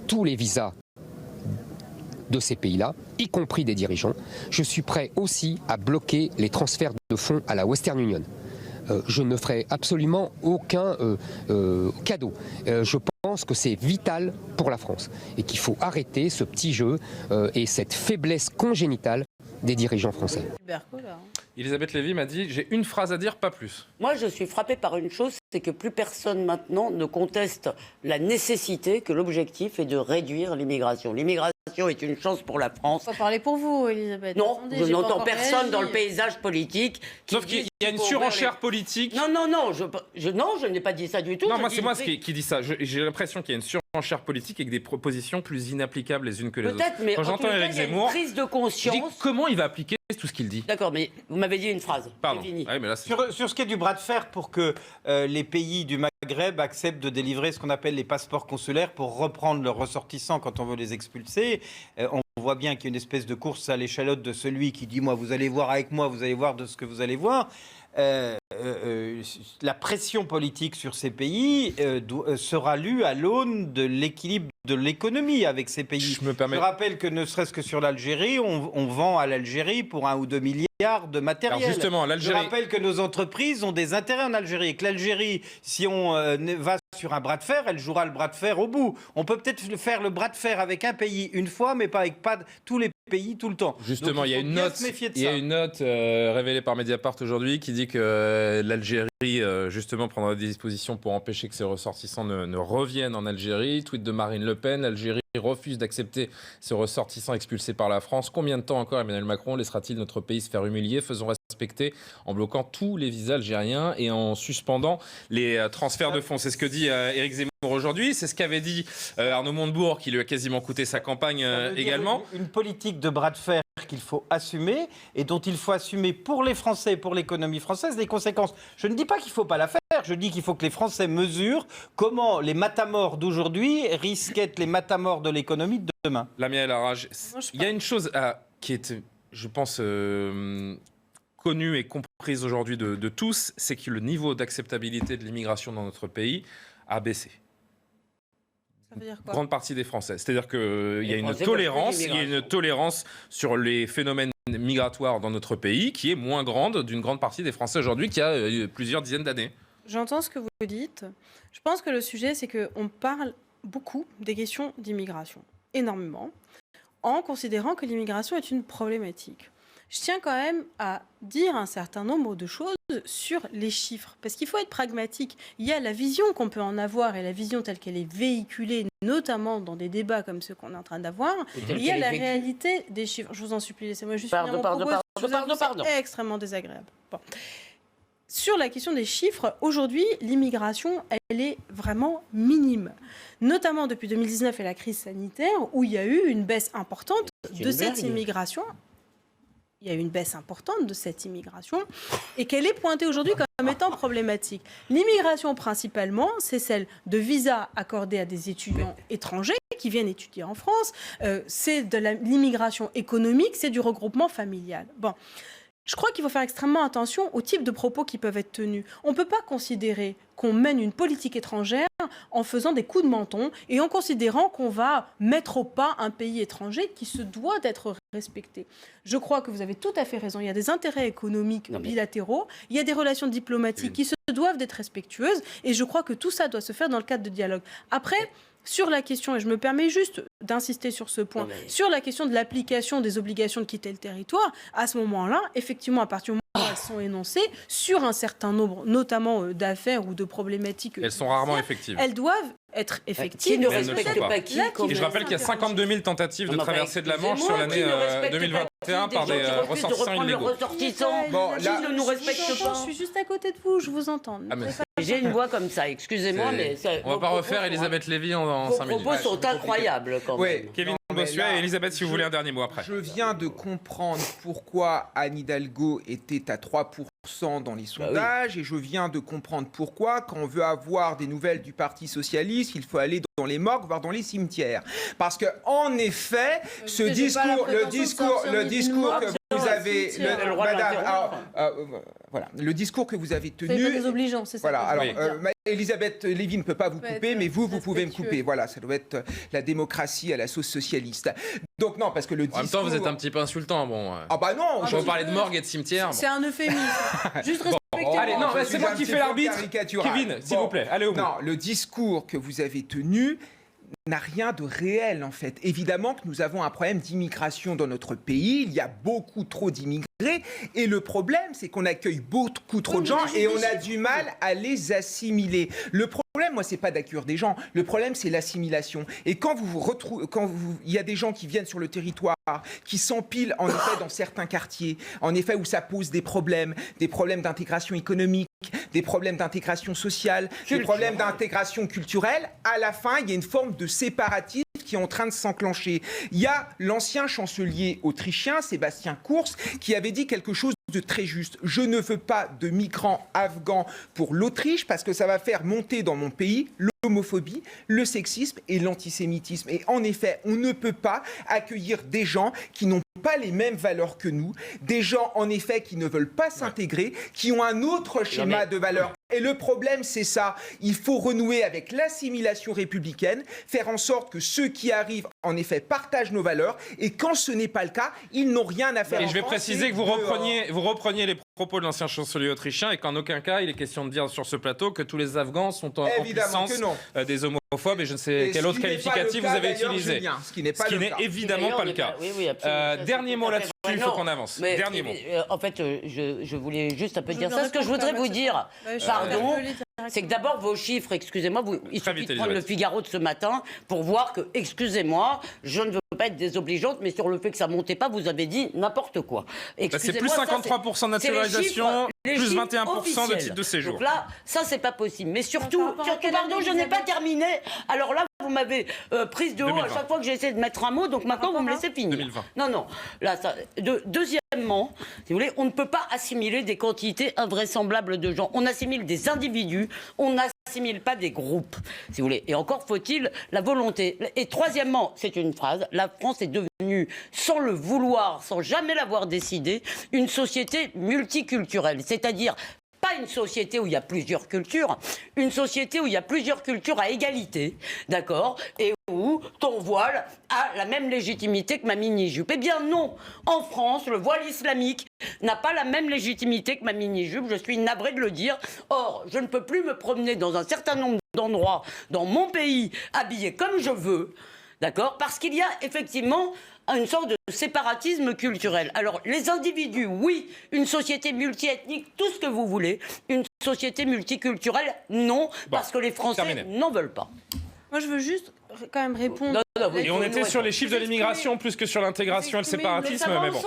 tous les visas de ces pays-là, y compris des dirigeants. Je suis prêt aussi à bloquer les transferts de fonds à la Western Union. Je ne ferai absolument aucun cadeau. Je pense que c'est vital pour la France et qu'il faut arrêter ce petit jeu et cette faiblesse congénitale des dirigeants français. Elisabeth Lévy m'a dit, j'ai une phrase à dire, pas plus. Moi, je suis frappée par une chose, c'est que plus personne maintenant ne conteste la nécessité que l'objectif est de réduire l'immigration. L'immigration est une chance pour la France. On va parler pour vous, Elisabeth. Non, attendez, je n'entends pas personne dans le paysage politique. Sauf qu'il y a une surenchère politique. Non, je n'ai pas dit ça du tout. Non, moi, c'est moi qui dis ça. J'ai l'impression qu'il y a une surenchère politique avec des propositions plus inapplicables les unes que les autres. Peut-être, mais quand j'entends Éric Zemmour, prise de conscience. Je dis, comment il va appliquer tout ce qu'il dit? D'accord, mais vous m'avez dit une phrase. Pardon. Fini. Ouais, mais là, sur ce qui est du bras de fer pour que les pays du Maghreb acceptent de délivrer ce qu'on appelle les passeports consulaires pour reprendre leurs ressortissants quand on veut les expulser, on voit bien qu'il y a une espèce de course à l'échalote de celui qui dit « moi, vous allez voir avec moi, vous allez voir de ce que vous allez voir ». La pression politique sur ces pays sera lue à l'aune de l'équilibre de l'économie avec ces pays. Je rappelle que ne serait-ce que sur l'Algérie, on vend à l'Algérie pour 1 ou 2 milliards de matériel. Alors justement, je rappelle que nos entreprises ont des intérêts en Algérie et que l'Algérie, si on va sur un bras de fer, elle jouera le bras de fer au bout. On peut peut-être faire le bras de fer avec un pays une fois, mais pas avec tous les pays tout le temps. Justement, il y a une note révélée par Mediapart aujourd'hui qui dit que l'Algérie justement prendra des dispositions pour empêcher que ses ressortissants ne reviennent en Algérie. Tweet de Marine Le Pen, l'Algérie refuse d'accepter ses ressortissants expulsés par la France. Combien de temps encore Emmanuel Macron laissera-t-il notre pays se faire humilier? Faisons respecter en bloquant tous les visas algériens et en suspendant les transferts de fonds. C'est ce que dit Éric Zemmour aujourd'hui. C'est ce qu'avait dit Arnaud Montebourg, qui lui a quasiment coûté sa campagne également. Une politique de bras de fer qu'il faut assumer et dont il faut assumer pour les Français et pour l'économie française les conséquences. Je ne dis pas qu'il ne faut pas la faire, je dis qu'il faut que les Français mesurent comment les matamors d'aujourd'hui risquent d'être les matamors de l'économie de demain. Lamia El Harraj, il y a une chose qui est, je pense, connue et comprise aujourd'hui de tous, c'est que le niveau d'acceptabilité de l'immigration dans notre pays a baissé. Ça veut dire quoi? Grande partie des Français. C'est-à-dire qu'il y a une tolérance sur les phénomènes migratoires dans notre pays qui est moins grande d'une grande partie des Français aujourd'hui qu'il y a plusieurs dizaines d'années. J'entends ce que vous dites. Je pense que le sujet, c'est qu'on parle beaucoup des questions d'immigration, énormément, en considérant que l'immigration est une problématique. Je tiens quand même à dire un certain nombre de choses sur les chiffres, parce qu'il faut être pragmatique. Il y a la vision qu'on peut en avoir et la vision telle qu'elle est véhiculée, notamment dans des débats comme ceux qu'on est en train d'avoir. Il y a la réalité des chiffres. Je vous en supplie, laissez-moi juste finir mon propos. C'est extrêmement désagréable. Bon. Sur la question des chiffres, aujourd'hui, l'immigration, elle est vraiment minime. Notamment depuis 2019 et la crise sanitaire, où il y a eu une baisse importante de cette immigration. Il y a eu une baisse importante de cette immigration et qu'elle est pointée aujourd'hui comme étant problématique. L'immigration, principalement, c'est celle de visas accordés à des étudiants étrangers qui viennent étudier en France. C'est de l'immigration économique, c'est du regroupement familial. Bon. Je crois qu'il faut faire extrêmement attention au type de propos qui peuvent être tenus. On ne peut pas considérer qu'on mène une politique étrangère en faisant des coups de menton et en considérant qu'on va mettre au pas un pays étranger qui se doit d'être respecté. Je crois que vous avez tout à fait raison. Il y a des intérêts économiques bilatéraux, il y a des relations diplomatiques qui se doivent d'être respectueuses et je crois que tout ça doit se faire dans le cadre de dialogue. Après, sur la question, et je me permets juste d'insister sur ce point, sur la question de l'application des obligations de quitter le territoire, à ce moment-là, effectivement, à partir du moment où elles sont énoncées, sur un certain nombre, notamment d'affaires ou de problématiques... Elles sont rarement effectives. Elles doivent être effectives. Qui ne respectent pas qui? Et je rappelle qu'il y a 52 000 tentatives de traversée de la Manche sur l'année 2021 par des ressortissants illégaux. Bon, là, ne nous respecte pas. Je suis juste à côté de vous, je vous entends. J'ai une voix comme ça, excusez-moi, mais... On va pas refaire Elisabeth Lévy en 5 minutes. Vos propos sont incroyables, quand même. Kevin Bossuet et Elisabeth, si vous voulez un dernier mot après. Je viens de comprendre pourquoi Anne Hidalgo était à 3% dans les sondages, et je viens de comprendre pourquoi, quand on veut avoir des nouvelles du Parti Socialiste, il faut aller dans les morgues, voire dans les cimetières. Parce que, en effet, le discours que vous avez, le discours que vous avez tenu, c'est désobligeant, c'est ça. Voilà. Alors, Elisabeth Lévy ne peut pas vous couper, mais vous pouvez me couper. Voilà, ça doit être la démocratie à la sauce socialiste. Donc non, parce que le discours... En même temps, vous êtes un petit peu insultant. Bon. Ah bah non. Je veux parler de morgue et de cimetière. C'est un euphémisme. Juste respectez. Allez, non, c'est moi qui fais l'arbitre. Kevin, s'il vous plaît, allez au bout. Non, le discours que vous avez tenu n'a rien de réel, en fait. Évidemment que nous avons un problème d'immigration dans notre pays. Il y a beaucoup trop d'immigrés. Et le problème, c'est qu'on accueille beaucoup trop de gens et on a du mal à les assimiler. Le problème, moi, c'est pas d'accueillir des gens. Le problème, c'est l'assimilation. Et quand il y a des gens qui viennent sur le territoire, qui s'empilent, en effet, dans certains quartiers, en effet, où ça pose des problèmes d'intégration économique, des problèmes d'intégration sociale, des problèmes d'intégration culturelle, à la fin, il y a une forme de séparatisme qui est en train de s'enclencher. Il y a l'ancien chancelier autrichien, Sébastien Kurz, qui avait dit quelque chose de très juste. Je ne veux pas de migrants afghans pour l'Autriche parce que ça va faire monter dans mon pays l'homophobie, le sexisme et l'antisémitisme. Et en effet, on ne peut pas accueillir des gens qui n'ont pas les mêmes valeurs que nous, des gens en effet qui ne veulent pas s'intégrer, qui ont un autre schéma de valeurs. Et le problème, c'est ça. Il faut renouer avec l'assimilation républicaine, faire en sorte que ceux qui arrivent, en effet, partagent nos valeurs. Et quand ce n'est pas le cas, ils n'ont rien à faire. Et je vais préciser que vous repreniez les propos de l'ancien chancelier autrichien et qu'en aucun cas, il est question de dire sur ce plateau que tous les Afghans sont en puissance des homophobes. Et je ne sais quel autre qualificatif vous avez utilisé. Julien, ce qui n'est évidemment pas le cas. Dernier mot là-dessus, il faut qu'on avance. Dernier mot. En fait, je voulais juste un peu dire ça. Ce que je voudrais vous dire, pardon, c'est que d'abord, vos chiffres, excusez-moi, il suffit de prendre le Figaro de ce matin pour voir que, excusez-moi, je ne veux pas être désobligeante, mais sur le fait que ça ne montait pas, vous avez dit n'importe quoi. C'est plus 53% de naturalisation, plus 21% de titre de séjour. Donc là, ça, c'est pas possible. Mais surtout, pardon, je n'ai pas terminé. Alors là, vous m'avez prise de haut 2020. À chaque fois que j'ai essayé de mettre un mot, donc maintenant, vous me laissez finir. 2020. Non. Là, deuxièmement, si vous voulez, on ne peut pas assimiler des quantités invraisemblables de gens. On assimile des individus, on n'assimile pas des groupes, si vous voulez. Et encore faut-il la volonté. Et troisièmement, c'est une phrase, la France est devenue, sans le vouloir, sans jamais l'avoir décidé, une société multiculturelle. C'est-à-dire pas une société où il y a plusieurs cultures, une société où il y a plusieurs cultures à égalité, d'accord, et où ton voile a la même légitimité que ma mini-jupe. Eh bien non, en France, le voile islamique n'a pas la même légitimité que ma mini-jupe, je suis navrée de le dire. Or, je ne peux plus me promener dans un certain nombre d'endroits dans mon pays, habillée comme je veux, d'accord, parce qu'il y a effectivement une sorte de séparatisme culturel. Alors, les individus, oui, une société multiethnique, tout ce que vous voulez. Une société multiculturelle, non, parce que les Français n'en veulent pas. Moi, je veux juste quand même répondre. Et on était sur les chiffres de l'immigration plus que sur l'intégration et le séparatisme. Mais bon.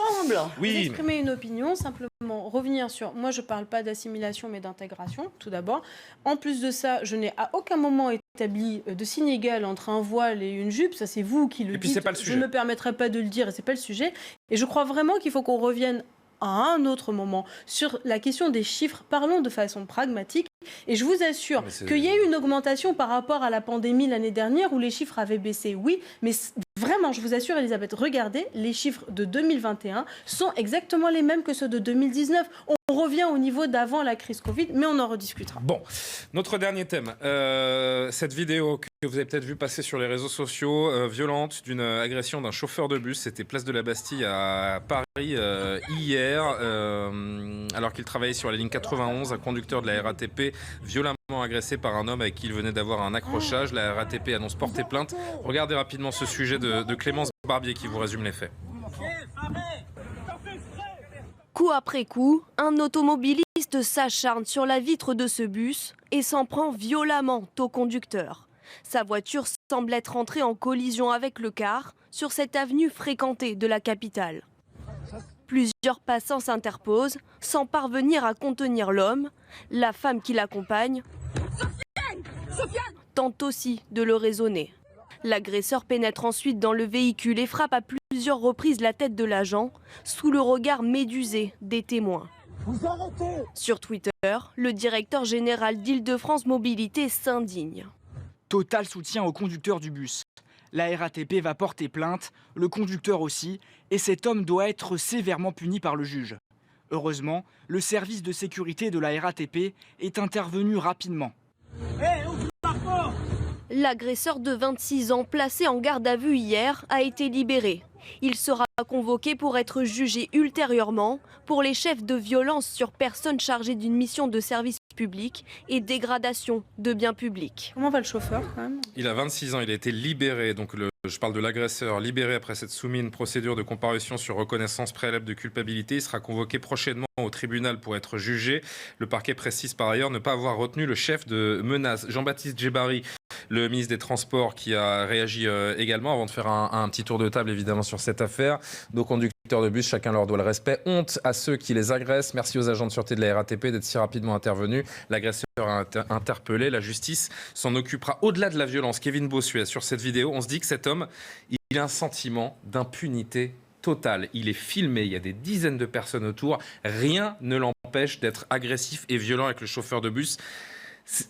Oui. Vous exprimez une opinion, simplement revenir sur... Moi, je ne parle pas d'assimilation, mais d'intégration, tout d'abord. En plus de ça, je n'ai à aucun moment établi de signe égal entre un voile et une jupe. Ça, c'est vous qui le dites. Et puis, c'est pas le sujet. Je ne me permettrai pas de le dire et ce n'est pas le sujet. Et je crois vraiment qu'il faut qu'on revienne à un autre moment sur la question des chiffres. Parlons de façon pragmatique. Et je vous assure qu'il y a eu une augmentation par rapport à la pandémie l'année dernière où les chiffres avaient baissé. Oui, mais vraiment, je vous assure, Elisabeth, regardez, les chiffres de 2021 sont exactement les mêmes que ceux de 2019. On revient au niveau d'avant la crise Covid, mais on en rediscutera. Bon, notre dernier thème, cette vidéo que vous avez peut-être vu passer sur les réseaux sociaux, violente, d'une agression d'un chauffeur de bus, c'était place de la Bastille à Paris hier, alors qu'il travaillait sur la ligne 91, un conducteur de la RATP violemment agressé par un homme avec qui il venait d'avoir un accrochage. La RATP annonce porter plainte. Regardez rapidement ce sujet de Clémence Barbier qui vous résume les faits. Coup après coup, un automobiliste s'acharne sur la vitre de ce bus et s'en prend violemment au conducteur. Sa voiture semble être entrée en collision avec le car sur cette avenue fréquentée de la capitale. Plusieurs passants s'interposent sans parvenir à contenir l'homme. La femme qui l'accompagne tente aussi de le raisonner. L'agresseur pénètre ensuite dans le véhicule et frappe à plusieurs reprises la tête de l'agent, sous le regard médusé des témoins. Vous arrêtez! Sur Twitter, le directeur général d'Île-de-France Mobilité s'indigne. Total soutien au conducteur du bus. La RATP va porter plainte, le conducteur aussi, et cet homme doit être sévèrement puni par le juge. Heureusement, le service de sécurité de la RATP est intervenu rapidement. L'agresseur de 26 ans, placé en garde à vue hier, a été libéré. Il sera convoqué pour être jugé ultérieurement pour les chefs de violence sur personnes chargées d'une mission de service public et dégradation de biens publics. Comment va le chauffeur quand même? Il a 26 ans, il a été libéré, donc je parle de l'agresseur, libéré après s'être soumis à une procédure de comparution sur reconnaissance préalable de culpabilité. Il sera convoqué prochainement au tribunal pour être jugé. Le parquet précise par ailleurs ne pas avoir retenu le chef de menace, Jean-Baptiste Djebari, le ministre des Transports, qui a réagi également avant de faire un petit tour de table évidemment sur cette affaire. Nos conducteurs de bus, chacun leur doit le respect. Honte à ceux qui les agressent. Merci aux agents de sûreté de la RATP d'être si rapidement intervenus. L'agresseur a interpellé. La justice s'en occupera. Au-delà de la violence, Kevin Bossuet, sur cette vidéo, on se dit que cet homme, il a un sentiment d'impunité totale. Il est filmé, il y a des dizaines de personnes autour. Rien ne l'empêche d'être agressif et violent avec le chauffeur de bus.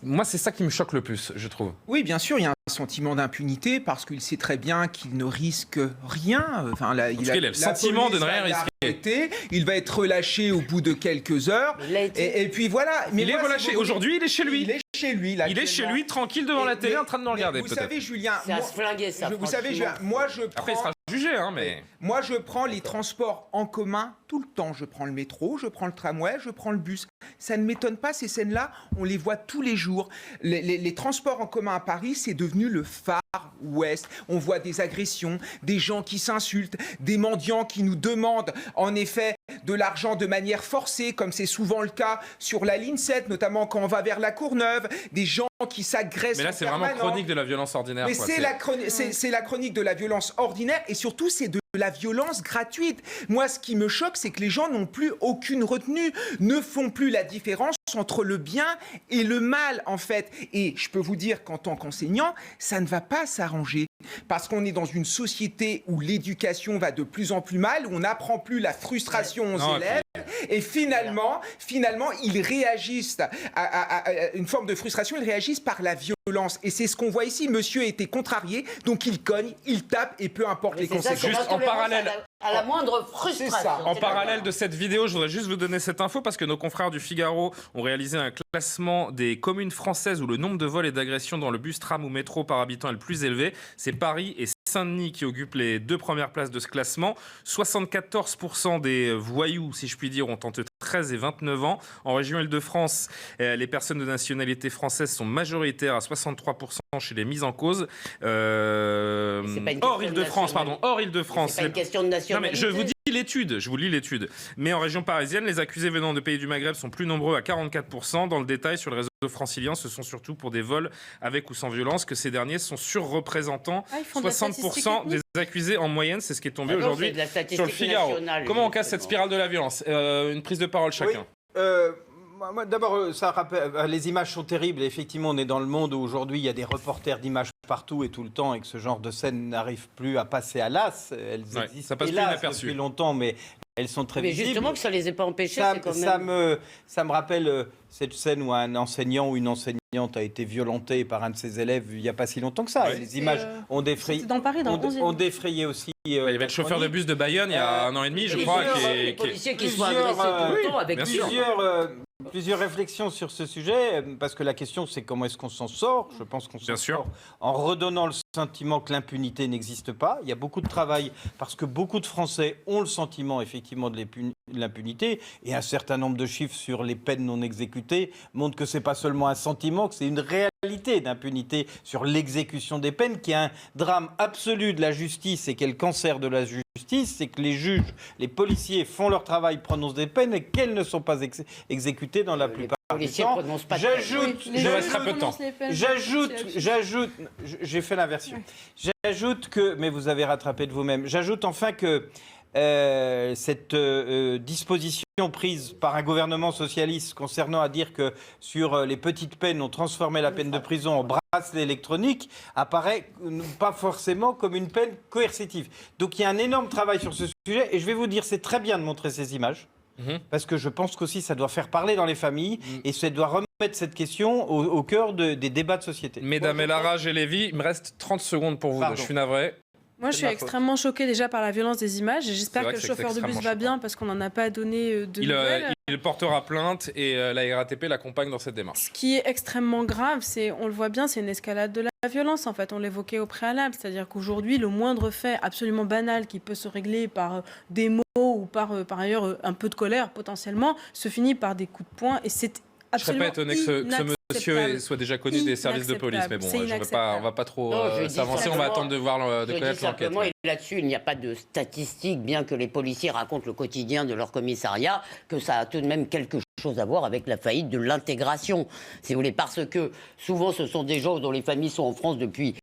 Moi, c'est ça qui me choque le plus, je trouve. Oui, bien sûr, il y a un sentiment d'impunité parce qu'il sait très bien qu'il ne risque rien. Enfin, là, il a le sentiment de ne rien risquer. Il va être relâché au bout de quelques heures. Et puis voilà. Mais il est relâché. Aujourd'hui, il est chez lui. Il est chez lui. Là, il est chez lui, tranquille devant la télé, en train de nous regarder. Vous savez, Julien, c'est à se flinguer, ça. Vous savez, Julien, moi je prends. Après, il sera jugé, hein, mais. Moi, je prends les transports en commun tout le temps. Je prends le métro, je prends le tramway, je prends le bus. Ça ne m'étonne pas, ces scènes-là, on les voit tous les jours. Les transports en commun à Paris, c'est devenu le Far West. On voit des agressions, des gens qui s'insultent, des mendiants qui nous demandent en effet de l'argent de manière forcée, comme c'est souvent le cas sur la ligne 7, notamment quand on va vers la Courneuve, des gens qui s'agressent. Mais là, c'est vraiment chronique de la violence ordinaire. Mais c'est la chronique de la violence ordinaire et surtout, c'est de la violence gratuite. Moi, ce qui me choque, c'est que les gens n'ont plus aucune retenue, ne font plus la différence entre le bien et le mal, en fait. Et je peux vous dire qu'en tant qu'enseignant, ça ne va pas s'arranger. Parce qu'on est dans une société où l'éducation va de plus en plus mal, où on n'apprend plus la frustration aux élèves. Et finalement, ils réagissent à une forme de frustration, ils réagissent par la violence. Et c'est ce qu'on voit ici. Monsieur a été contrarié, donc il cogne, il tape, et peu importe les conséquences. Juste en parallèle. À la moindre frustration. En parallèle de cette vidéo, je voudrais juste vous donner cette info parce que nos confrères du Figaro ont réalisé un classement des communes françaises où le nombre de vols et d'agressions dans le bus, tram ou métro par habitant est le plus élevé. C'est Paris et Saint-Denis qui occupent les 2 premières places de ce classement. 74% des voyous, si je puis dire, ont entre 13 et 29 ans. En région Île-de-France, les personnes de nationalité française sont majoritaires à 63% chez les mises en cause. Hors Île-de-France, pardon. Hors Île-de-France. C'est pas une question de nationalité. Non, mais je vous lis l'étude. Mais en région parisienne, les accusés venant de pays du Maghreb sont plus nombreux à 44%. Dans le détail, sur le réseau francilien, ce sont surtout pour des vols avec ou sans violence que ces derniers sont surreprésentants. 60% des accusés en moyenne, c'est ce qui est tombé aujourd'hui sur le Figaro. Comment on casse cette spirale de la violence? Une prise de parole chacun. D'abord, ça rappelle, les images sont terribles. Effectivement, on est dans le monde où aujourd'hui il y a des reporters d'images partout et tout le temps, et que ce genre de scènes n'arrive plus à passer à l'as. Elles existent ça passe hélas depuis longtemps, mais elles sont très visibles. Mais justement, que ça ne les ait pas empêchés, c'est quand même... Ça me rappelle cette scène où un enseignant ou une enseignante a été violenté par un de ses élèves il n'y a pas si longtemps que ça. Ouais. Les images ont défrayé. C'était dans Paris, dans le 11e. ont défrayé aussi. Il y avait le chauffeur de bus de Bayonne il y a 1 an et demi, je crois. Les policiers qui sont agressés tout le temps avec plusieurs réflexions sur ce sujet, parce que la question c'est comment est-ce qu'on s'en sort. Je pense qu'on s'en sort en redonnant le sentiment que l'impunité n'existe pas. Il y a beaucoup de travail parce que beaucoup de Français ont le sentiment effectivement de l'impunité, et un certain nombre de chiffres sur les peines non exécutées montrent que c'est pas seulement un sentiment, que c'est une réalité d'impunité sur l'exécution des peines, qui est un drame absolu de la justice et qui est le cancer de la justice, c'est que les juges, les policiers font leur travail, prononcent des peines et qu'elles ne sont pas exécutées dans la plupart du temps. J'ai fait l'inversion. J'ajoute que, mais vous avez rattrapé de vous-même, j'ajoute enfin que cette disposition prise par un gouvernement socialiste concernant à dire que sur les petites peines, on transformait la peine de prison en bracelet électronique, apparaît pas forcément comme une peine coercitive. Donc il y a un énorme travail sur ce sujet, et je vais vous dire, c'est très bien de montrer ces images, parce que je pense qu'aussi ça doit faire parler dans les familles, et ça doit remettre cette question au cœur des débats de société. Mesdames Elarage et Lévy, il me reste 30 secondes pour vous. Je suis navré. Moi, je suis extrêmement choquée déjà par la violence des images, et j'espère que le chauffeur de bus va bien, parce qu'on n'en a pas donné de nouvelles. Il portera plainte, et la RATP l'accompagne dans cette démarche. Ce qui est extrêmement grave, on le voit bien, c'est une escalade de la violence, en fait. On l'évoquait au préalable, c'est-à-dire qu'aujourd'hui, le moindre fait absolument banal qui peut se régler par des mots ou par ailleurs un peu de colère potentiellement, se finit par des coups de poing, et c'est absolument inacceptable. Je serais pas étonné que ce monsieur soit déjà connu des services de police, mais bon, on va pas trop s'avancer, on va attendre de voir de connaître l'enquête. Et là-dessus, il n'y a pas de statistiques, bien que les policiers racontent le quotidien de leur commissariat, que ça a tout de même quelque chose à voir avec la faillite de l'intégration, si vous voulez, parce que souvent ce sont des gens dont les familles sont en France depuis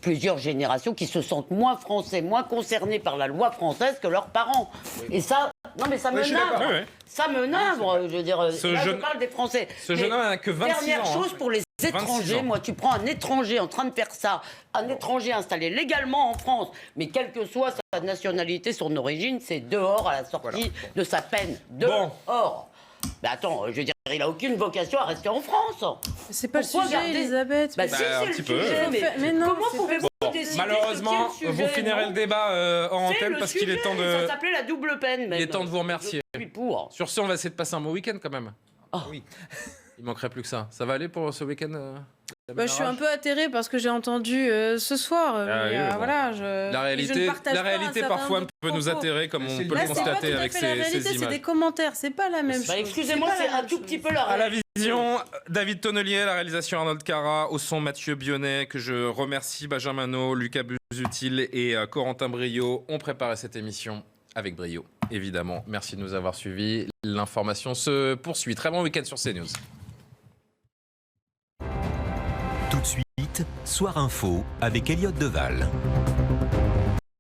plusieurs générations, qui se sentent moins français, moins concernés par la loi française que leurs parents. Et ça, non mais ça me navre. Ça me navre, je veux dire, je parle des Français. Ce jeune homme n'a que 26 ans. Dernière chose pour les étrangers, moi tu prends un étranger en train de faire ça, un étranger installé légalement en France, mais quelle que soit sa nationalité, son origine, c'est dehors à la sortie de sa peine. Dehors. Mais attends, je veux dire, il n'a aucune vocation à rester en France. C'est pas le sujet, Elisabeth. Si, c'est le sujet, mais non, comment pouvez-vous décider? Malheureusement, vous finirez le débat en antenne parce qu'il est temps de... Ça s'appelait la double peine, même. Il est temps de vous remercier. Je suis pour. Sur ce, on va essayer de passer un bon week-end quand même. Oui. Il manquerait plus que ça. Ça va aller pour ce week-end je suis un peu atterrée parce que j'ai entendu ce soir. Voilà, la réalité parfois peut nous atterrer, comme on peut le constater avec ces images. C'est des commentaires, c'est pas la même chose. Excusez-moi, c'est un tout petit peu la À la vision, David Tonnelier, la réalisation Arnold Cara, au son Mathieu Bionnet, que je remercie, Benjamin No, Lucas Busutil et Corentin Brio ont préparé cette émission avec brio, évidemment. Merci de nous avoir suivis. L'information se poursuit. Très bon week-end sur CNews. Tout de suite, Soir Info avec Elliott Deval.